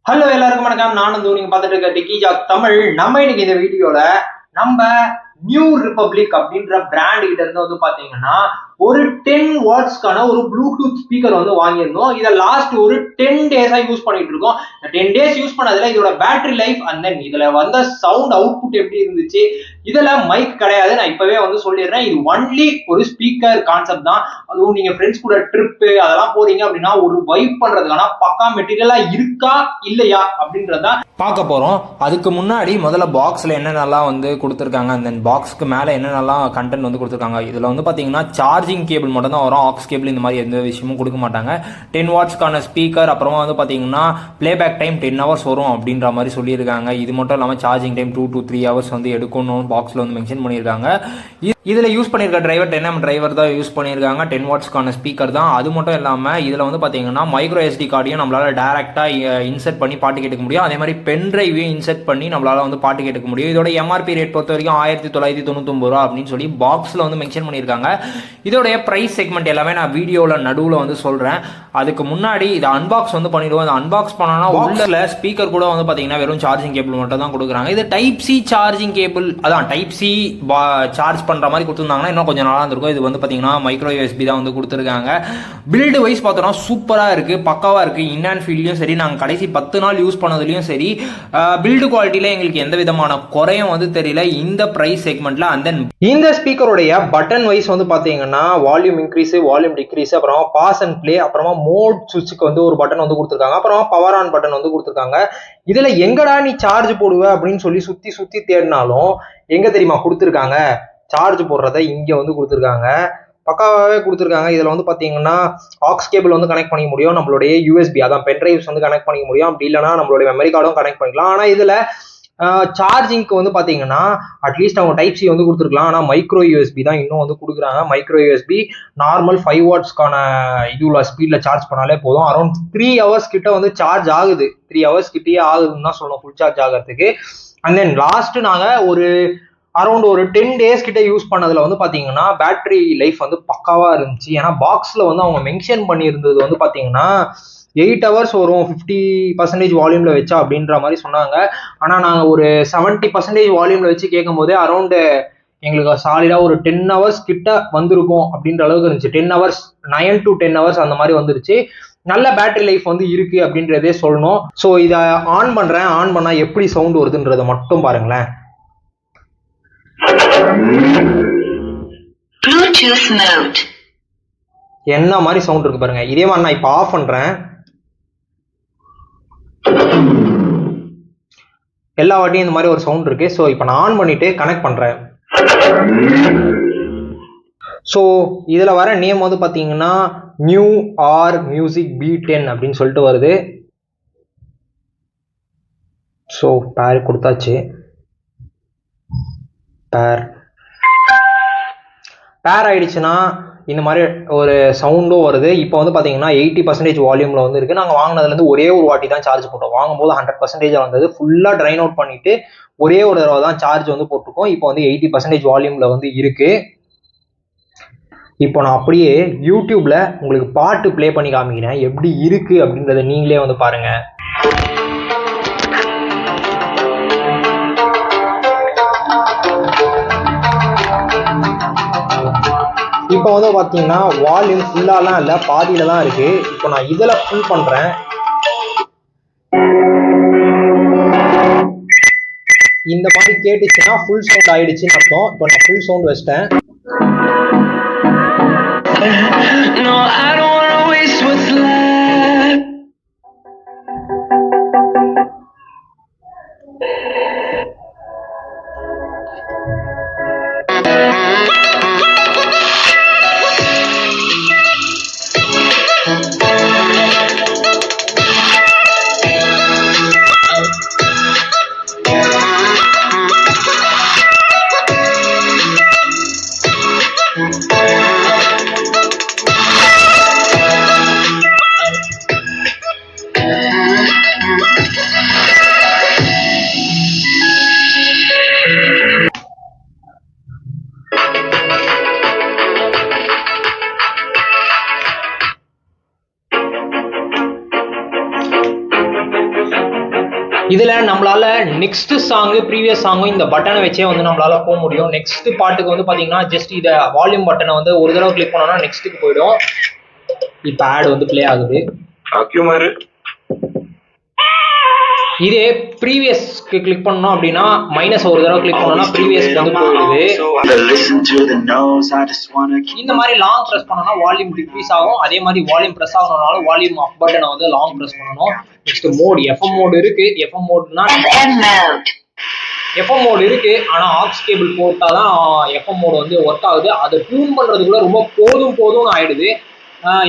Hello எல்லாருக்கும் வணக்கம். நானும் நீங்க பார்த்துட்டு இருக்க டிக்கி ஜாக் தமிழ். நம்ம இன்னைக்கு இந்த வீடியோல நம்ம நியூ ரிபப்ளிக் அப்படின்ற பிராண்ட் கிட்ட இருந்து வந்து பாத்தீங்கன்னா ஒரு 10 வாட்ஸ்க்கான ஒரு ப்ளூடூத் ஸ்பீக்கர் வந்து வாங்கியிருந்தோம். இதை லாஸ்ட் ஒரு 10 டேஸா யூஸ் பண்ணிட்டு இருக்கோம். 10 டேஸ் யூஸ் பண்ணதுல இதோட பேட்டரி லைஃப் அண்ட் தென் இதுல வந்த சவுண்ட் அவுட்புட் எப்படி இருந்துச்சு, இதுல மைக் கிடையாது, நான் இப்பவே வந்து சொல்லிடுறேன். இது ஒன்லி ஒரு ஸ்பீக்கர் கான்செப்ட் தான். அதுவும் நீங்க ஃப்ரெண்ட்ஸ் கூட ட்ரிப்பு அதெல்லாம் போறீங்க அப்படின்னா ஒரு வைப் பண்றதுக்கான பக்கா மெட்டீரியலா இருக்கா இல்லையா அப்படின்றத பார்க்க போறோம். அதுக்கு முன்னாடி முதல்ல பாக்ஸ்ல என்னென்னலாம் வந்து கொடுத்துருக்காங்க, அந்த பாக்ஸ்க்கு மேல என்னென்னலாம் கண்டென்ட் வந்து கொடுத்துருக்காங்க. இதுல வந்து பாத்தீங்கன்னா சார்ஜிங் கேபிள் மட்டும் தான் வரும், ஆக்ஸ் கேபிள் இந்த மாதிரி எந்த விஷயமும் கொடுக்க மாட்டாங்க. 10 வாட்ஸ்க்கான ஸ்பீக்கர், அப்புறமா வந்து பாத்தீங்கன்னா பிளேபேக் டைம் 10 ஹவர்ஸ் வரும் அப்படின்ற மாதிரி சொல்லியிருக்காங்க. இது மட்டும் இல்லாமல் சார்ஜிங் டைம் 2 to 3 ஹவர்ஸ் வந்து எடுக்கணும் பாக்ஸ்ல வந்து மென்ஷன் பண்ணியிருக்காங்க. இதில் யூஸ் பண்ணியிருக்க டிரைவர் 10mm டிரைவர் தான் யூஸ் பண்ணியிருக்காங்க. 10 வாட்ஸ்க்கான ஸ்பீக்கர் தான். அது மட்டும் இல்லாமல் இதில் வந்து பார்த்தீங்கன்னா மைக்ரோ எஸ்டி கார்டையும் நம்மளால் டேரெக்டாக இன்சர்ட் பண்ணி பாட்டு கேட்க முடியும். அதே மாதிரி பென் டிரைவையும் இன்சர்ட் பண்ணி நம்மளால் வந்து பாட்டு கேட்க முடியும். இதோட எம்ஆர்பி ரேட் பொறுத்த வரைக்கும் 1999 ரூபா அப்படின்னு சொல்லி பாக்ஸில் வந்து மென்ஷன் பண்ணியிருக்காங்க. இதோடைய ப்ரைஸ் செக்மெண்ட் எல்லாமே நான் வீடியோவில் நடுவில் வந்து சொல்கிறேன். அதுக்கு முன்னாடி இதை அன்பாக்ஸ் வந்து பண்ணிடுவோம். இதை அன்பாக்ஸ் பண்ணோன்னா உள்ள ஸ்பீக்கர் கூட வந்து பார்த்தீங்கன்னா வெறும் சார்ஜிங் கேபிள் மட்டும் தான் கொடுக்குறாங்க. இது டைப் சி சார்ஜிங் கேபிள், அதான் டைப் சி சார்ஜ் பண்ணுற மாதிரி கொடுத்துருந்தாங்கன்னா இன்னும் கொஞ்சம் நல்லா இருந்திருக்கும். இது வந்து பார்த்தீங்கன்னா மைக்ரோ யூஎஸ்பி தான் வந்து கொடுத்துருக்காங்க. பில்டு வைஸ் பார்த்தோம்னா சூப்பராக இருக்குது, பக்காவாக இருக்குது. இன் அண்ட் ஃபீல்ட்லையும் சரி, நாங்கள் கடைசி 10 நாள் யூஸ் பண்ணதுலையும் சரி, பில்டு குவாலிட்டியில் எங்களுக்கு எந்த விதமான குறையும் வந்து தெரியல இந்த ப்ரைஸ் செக்மெண்ட்டில். அண்ட் தென் இந்த ஸ்பீக்கருடைய பட்டன் வைஸ் வந்து பார்த்தீங்கன்னா வால்யூம் இன்க்ரீஸ், வால்யூம் டிக்ரீஸ், அப்புறமா பாஸ் அண்ட் பிளே, அப்புறமா மோட் சுவிட்சுக்கு வந்து ஒரு பட்டன் வந்து கொடுத்துருக்காங்க, அப்புறமா பவர் ஆன் பட்டன் வந்து கொடுத்துருக்காங்க. இதுல எங்கடா நீ சார்ஜ் போடுவ அப்படின்னு சொல்லி சுத்தி சுத்தி தேடினாலும் எங்க தெரியுமா கொடுத்துருக்காங்க, சார்ஜ் போடுறத இங்க வந்து கொடுத்துருக்காங்க. பக்காவே கொடுத்துருக்காங்க. இதுல வந்து பாத்தீங்கன்னா ஆக்ஸ் கேபிள் வந்து கனெக்ட் பண்ணிக்க முடியும், நம்மளுடைய யூஎஸ்பி அதான் பென் டிரைவ்ஸ் வந்து கனெக்ட் பண்ணிக்க முடியும், அப்படி இல்லைன்னா நம்மளுடைய மெமரி கார்டும் கனெக்ட் பண்ணிக்கலாம். ஆனா இதுல சார்ஜிங்க்கு வந்து பாத்தீங்கன்னா அட்லீஸ்ட் அவங்க டைப் சி வந்து கொடுத்துருக்கலாம். ஆனா மைக்ரோ யூஎஸ்பி தான் இன்னும் வந்து கொடுக்குறாங்க. மைக்ரோ யூஎஸ்பி நார்மல் 5 வாட்ஸ்க்கான இதுல ஸ்பீட்ல சார்ஜ் பண்ணாலே போதும். அரௌண்ட் 3 ஹவர்ஸ் கிட்ட வந்து சார்ஜ் ஆகுது. 3 ஹவர்ஸ் கிட்டயே ஆகுதுன்னு தான் சொல்லணும் ஃபுல் சார்ஜ் ஆகிறதுக்கு. அண்ட் தென் லாஸ்ட் நாங்க ஒரு அரௌண்ட் ஒரு 10 டேஸ் கிட்ட யூஸ் பண்ணதுல வந்து பாத்தீங்கன்னா பேட்டரி லைஃப் வந்து பக்காவா இருந்துச்சு. ஏன்னா பாக்ஸ்ல வந்து அவங்க மென்ஷன் பண்ணியிருந்தது வந்து பாத்தீங்கன்னா 8 ஹவர்ஸ் வரும் 50% வால்யூம்ல வச்சா அப்படின்ற மாதிரி சொன்னாங்க. ஆனா நாங்க ஒரு 70% வால்யூம்ல வச்சு கேட்கும் போதே அரௌண்ட் எங்களுக்கு சாலிடா ஒரு 10 ஹவர்ஸ் கிட்ட வந்திருக்கும் அப்படின்ற அளவுக்கு இருந்துச்சு. 10 ஹவர்ஸ் 9 to 10 ஹவர்ஸ் அந்த மாதிரி வந்துருச்சு. நல்ல பேட்டரி லைஃப் வந்து இருக்கு அப்படின்றதே சொல்லணும். ஸோ இதை ஆன் பண்றேன். ஆன் பண்ணா எப்படி சவுண்ட் வருதுன்றதை மட்டும் பாருங்களேன். என்ன மாதிரி சவுண்ட் இருக்கு பாருங்க. இதே மாதிரி நான் இப்ப ஆஃப் பண்றேன். எல்லா வாட்டியும் இந்த மாதிரி ஒரு சவுண்ட் இருக்கு. ஸோ இப்போ நான் ஆன் பண்ணிட்டு கனெக்ட் பண்றேன். ஸோ இதுல வர நேம் வந்து பாத்தீங்கன்னா நியூ ஆர் மியூசிக் B10 அப்படின்னு சொல்லிட்டு வருது. ஸோ பேர் கொடுத்தாச்சு. பேர் ஆயிடுச்சுன்னா இந்த மாதிரி ஒரு சவுண்டும் வருது. இப்போ வந்து பார்த்தீங்கன்னா 80% வால்யூமில் வந்து இருக்குது. நாங்கள் வாங்கினதுலேருந்து ஒரே ஒரு வாட்டி தான் சார்ஜ் போட்டோம். வாங்கும்போது 100% வந்தது. ஃபுல்லாக ட்ரைன் அவுட் பண்ணிவிட்டு ஒரே ஒரு தடவை தான் சார்ஜ் வந்து போட்டிருக்கோம். இப்போ வந்து 80% வால்யூமில் வந்து இருக்குது. இப்போ நான் அப்படியே யூடியூப்பில் உங்களுக்கு பாட்டு ப்ளே பண்ணி காமிக்கிறேன், எப்படி இருக்குது அப்படின்றத நீங்களே வந்து பாருங்கள். இப்போ வந்து பார்த்தீங்கன்னா வால்யூம் ஃபுல்லாலாம் இல்லை, பாதியில தான் இருக்கு. இப்போ நான் இதில் ஃபுல் பண்ணுறேன். இந்த மாதிரி கேட்டுச்சுன்னா ஃபுல் சவுண்ட் ஆயிடுச்சுன்னு அர்த்தம். இப்போ நான் ஃபுல் சவுண்ட் வச்சிட்டேன். இதுல நம்மளால நெக்ஸ்ட் சாங் ப்ரீவியஸ் சாங்கும் இந்த பட்டனை வச்சே வந்து நம்மளால போக முடியும். நெக்ஸ்ட் பாட்டுக்கு வந்து பாத்தீங்கன்னா ஜஸ்ட் இத வால்யூம் பட்டனை வந்து ஒரு தடவை கிளிக் பண்ணோம்னா நெக்ஸ்ட்டுக்கு போயிடும். இப்ப ஆட் வந்து பிளே ஆகுது. இதே ப்ரீவியஸ்க்கு கிளிக் பண்ணோம் அப்படின்னா மைனஸ் ஒரு தடவை கிளிக் பண்ணோம்னா ப்ரீவியஸ்க்கு வந்து போயிடுது. இந்த மாதிரி லாங் பிரஸ் பண்ணோம்னா வால்யூம் டிக்ரீஸ் ஆகும். அதே மாதிரி வால்யூம் பிரஸ் ஆகணும்னாலும் வால்யூம் அப் பட்டனை வந்து லாங் பிரஸ் பண்ணணும். நெக்ஸ்ட் மோட் எஃப்எம் மோட் இருக்கு. எஃப்எம் மோட்னா எஃப்எம் மோட் இருக்கு, ஆனா ஆக்ஸ் கேபிள் போட்டாதான் எஃப்எம் மோட் வந்து ஒர்க் ஆகுது. அதை டியூன் பண்றதுக்குள்ள ரொம்ப போதும்னு ஆயிடுது.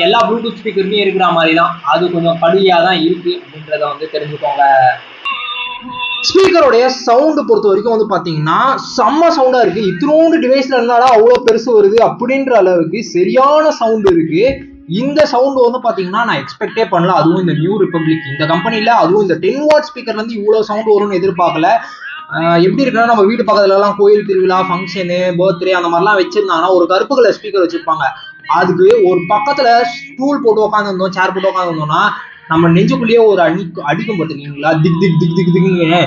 எல்லா ப்ளூடூத் ஸ்பீக்கருமே இருக்கிற மாதிரி தான், அது கொஞ்சம் கடுமையாக தான் இருக்கு அப்படின்றத வந்து தெரிஞ்சுக்கோங்க. ஸ்பீக்கருடைய சவுண்டு பொறுத்த வரைக்கும் வந்து பாத்தீங்கன்னா செம்ம சவுண்டா இருக்கு. இத்தனோண்டு டிவைஸ்ல இருந்தாலும் அவ்வளவு பெருசு வருது அப்படின்ற அளவுக்கு சரியான சவுண்ட் இருக்கு. இந்த சவுண்ட் வந்து பாத்தீங்கன்னா நான் எக்ஸ்பெக்டே பண்ணல. அதுவும் இந்த நியூ ரிபப்ளிக் இந்த கம்பெனில, அதுவும் இந்த 10 வாட் ஸ்பீக்கர்ல இருந்து இவ்வளவு சவுண்ட் வரும்னு எதிர்பார்க்கல. எப்படி இருக்குன்னா நம்ம வீட்டு பக்கத்துல எல்லாம் கோயில் திருவிழா, ஃபங்க்ஷனு, பர்த்டே அந்த மாதிரிலாம் வச்சிருந்தாங்கன்னா ஒரு கருப்பு கலர் ஸ்பீக்கர் வச்சிருப்பாங்க. அதுக்கு ஒரு பக்கத்துல ஸ்டூல் போட்டு உட்காந்துருந்தோம், சேர் போட்டு உட்காந்துருந்தோம்னா நம்ம நெஞ்சுக்குள்ளேயே ஒரு அடிக்கும் பார்த்துருக்கீங்களா, திக் திக் திக் திக் திக்னு.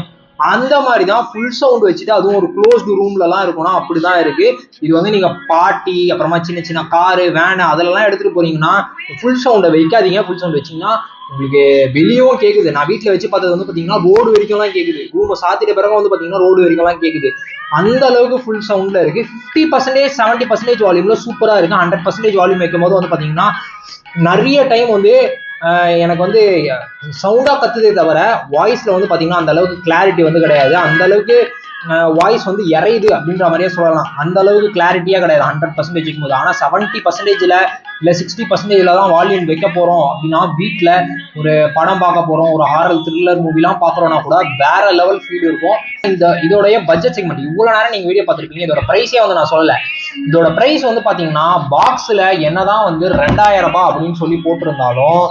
அந்த மாதிரி தான் ஃபுல் சவுண்ட் வச்சுட்டு, அதுவும் ஒரு க்ளோஸ்டு ரூம்ல எல்லாம் இருக்கும்னா அப்படிதான் இருக்கு. இது வந்து நீங்க பார்ட்டி, அப்புறமா சின்ன சின்ன காரு, வேனு அதெல்லாம் எடுத்துட்டு போறீங்கன்னா ஃபுல் சவுண்டை வைக்காதீங்க. ஃபுல் சவுண்ட் வச்சீங்கன்னா உங்களுக்கு வெளியும் கேக்குது. நான் வீட்டுல வச்சு பார்த்தது வந்து பாத்தீங்கன்னா ரோடு வரைக்கும் தான் கேக்குது. ரூம் சாத்திட்ட பிறகு வந்து பாத்தீங்கன்னா ரோடு வரைக்கும் தான் கேக்குது. அந்த அளவுக்கு ஃபுல் சவுண்ட்ல இருக்கு. 50% 70% வால்யூம்ல சூப்பரா இருக்கு. 100% வால்யூம் வைக்கும் போது வந்து பாத்தீங்கன்னா நிறைய டைம் வந்து எனக்கு வந்து சவுண்டா கத்துதே தவிர வாய்ஸ்ல வந்து பாத்தீங்கன்னா அந்த அளவுக்கு கிளாரிட்டி வந்து கிடையாது. அந்த அளவுக்கு வாய்ஸ் வந்து இறையுது அப்படின்ற மாதிரியே சொல்லலாம். அந்த அளவுக்கு கிளாரிட்டியா கிடையாது 100% வைக்கும்போது. ஆனா 70%ல இல்ல 60%ல தான் வால்யூம் வைக்க போறோம் அப்படின்னா, வீட்டுல ஒரு படம் பார்க்க போறோம், ஒரு ஹாரர் த்ரில்லர் மூவிலாம் பாக்குறோம்னா கூட வேற லெவல் ஃபீல் இருக்கும். இதோடைய பட்ஜெட் செக்மெண்ட் இவ்வளவு நேரம் நீங்க வீடியோ பார்த்திருப்பீங்க. இதோட பிரைஸே வந்து நான் சொல்லல. இதோட பிரைஸ் வந்து பாத்தீங்கன்னா பாக்ஸ்ல என்னதான் வந்து 2000 ரூபாய் அப்படின்னு சொல்லி போட்டிருந்தாலும்,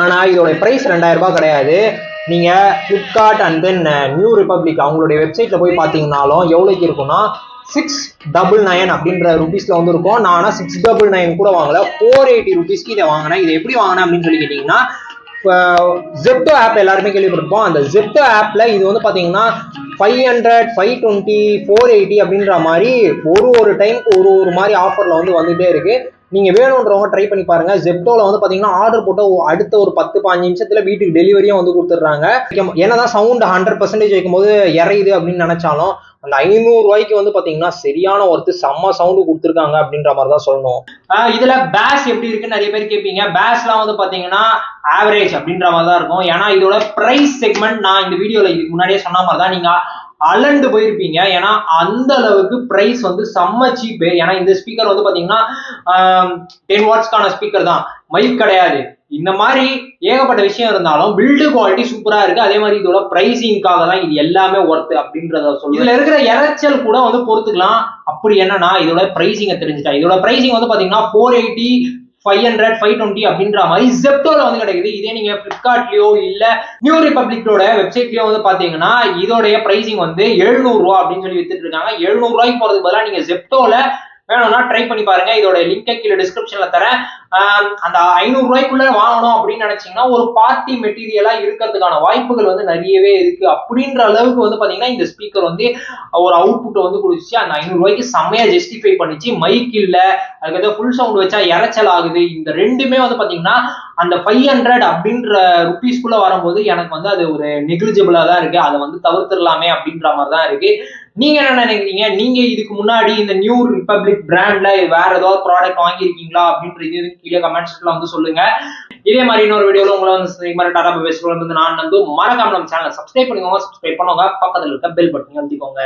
ஆனா இதோட பிரைஸ் 2000 ரூபாய் கிடையாது. நீங்க Flipkart and then new republic அவங்களுடைய வெப்சைட்ல போய் பாத்தீங்கன்னாலும் எவ்வளவுக்கு இருக்கும்னா 699 அப்படின்ற ருபீஸ்ல வந்து இருக்கும். நான் ஆனா 699 கூட வாங்கல, 480 ருபீஸ்க்கு இதை வாங்கினேன். இதை எப்படி வாங்கினேன் அப்படின்னு சொல்லி கேட்டீங்கன்னா, ஜெப்டோ ஆப் எல்லாருமே கேள்விப்பட்டிருப்போம். அந்த ஜெப்டோ ஆப்ல இது வந்து பாத்தீங்கன்னா 500, 520, 480 அப்படின்ற மாதிரி ஒரு டைமுக்கு ஒரு மாதிரி ஆஃபர்ல வந்து வந்துட்டே இருக்கு. நீங்க வேணும்ன்றவங்க ட்ரை பண்ணி பாருங்க. ஜெப்டோல வந்து பாத்தீங்கன்னா ஆர்டர் போட்ட அடுத்த ஒரு 10-15 நிமிஷத்துல வீட்டுக்கு டெலிவரியும் வந்து கொடுத்துட்றாங்க. என்னதான் சவுண்ட் 100% வைக்கும்போது இறையுது அப்படின்னு நினைச்சாலும் அந்த 500 ரூபாய்க்கு வந்து பாத்தீங்கன்னா சரியான ஒர்த்து, செம்ம சவுண்டு கொடுத்துருக்காங்க அப்படின்ற மாதிரி தான் சொல்லணும். இதுல பேஸ் எப்படி இருக்குன்னு நிறைய பேர் கேட்பீங்க. பேஸ்லாம் வந்து பாத்தீங்கன்னா ஆவரேஜ் அப்படின்ற மாதிரி தான் இருக்கும். ஏன்னா இதோட பிரைஸ் செக்மெண்ட் நான் இந்த வீடியோல இதுக்கு முன்னாடியே சொன்ன மாதிரி தான் நீங்க அலண்டு போயிருப்பீங்க. ஏன்னா அந்த அளவுக்கு பிரைஸ் வந்து செம்ம சீப்பு. ஏன்னா இந்த ஸ்பீக்கர் வந்து பாத்தீங்கன்னா 10 வாட்ஸ்க்கான ஸ்பீக்கர் தான், மைக் கிடையாது. இந்த மாதிரி ஏகப்பட்ட விஷயம் இருந்தாலும் பில்டு குவாலிட்டி சூப்பரா இருக்கு. அதே மாதிரி இதோட பிரைசிங்காக தான் இது எல்லாமே ஒர்த் அப்படின்றத சொல்லி இதுல இருக்கிற இறைச்சல் கூட வந்து பொறுத்துக்கலாம். அப்படி என்னன்னா இதோட பிரைசிங்கை தெரிஞ்சுட்டா, இதோட பிரைசிங் வந்து பாத்தீங்கன்னா 480, 500, 520 அப்படின்ற மாதிரி ஜெப்டோல வந்து கிடைக்குது. இதே நீங்க பிளிப்கார்ட்லயோ இல்ல நியூ ரிபப்ளிக்கோட வெப்சைட்லயோ வந்து பாத்தீங்கன்னா இதோடைய பிரைசிங் வந்து 700 ரூபாய் அப்படின்னு சொல்லி வித்துட்டு இருக்காங்க. 700 ரூபாய்க்கு போறதுக்கு பதிலாக நீங்க ஜெப்டோல வேணும்னா ட்ரை பண்ணி பாருங்க. இதோட லிங்கை கீழே டிஸ்கிரிப்ஷன்ல தரேன். அந்த 500 ரூபாய்க்குள்ள வாங்கணும் அப்படின்னு நினைச்சீங்கன்னா ஒரு பார்ட்டி மெட்டீரியலா இருக்கிறதுக்கான வாய்ப்புகள் வந்து நிறையவே இருக்கு. அப்படின்ற அளவுக்கு வந்து பாத்தீங்கன்னா இந்த ஸ்பீக்கர் வந்து ஒரு அவுட்புட் வந்து கொடுத்துச்சு. அந்த 500 ரூபாய்க்கு செம்மையா ஜஸ்டிஃபை பண்ணிச்சு. மைக் இல்ல, அதுக்கு ஃபுல் சவுண்ட் வச்சா இறைச்சல் ஆகுது. இந்த ரெண்டுமே வந்து பாத்தீங்கன்னா அந்த 500 அப்படின்ற ருபீஸ்க்குள்ள வரும்போது எனக்கு வந்து அது ஒரு நெக்லிஜிபிளா தான் இருக்கு. அதை வந்து தவிர்த்துடலாமே அப்படின்ற மாதிரி தான் இருக்கு. நீங்க என்ன நினைக்கிறீங்க? நீங்க இதுக்கு முன்னாடி இந்த நியூ ரிபப்ளிக் பிராண்ட்ல வேற ஏதாவது ப்ராடக்ட் வாங்கியிருக்கீங்களா அப்படின்றது கீழே கமெண்ட்ஸ்ல வந்து சொல்லுங்க. இதே மாதிரி இன்னொரு வீடியோல உங்களை வந்து டாடா பை வந்து நான் வந்து மறக்காம நம்ம சேனலை சப்ஸ்கிரைப் பண்ணிக்கோங்க. சப்ஸ்கிரைப் பண்ணுவாங்க, பக்கத்துல இருக்க பெல் பட்டன் அழுத்திக்கோங்க.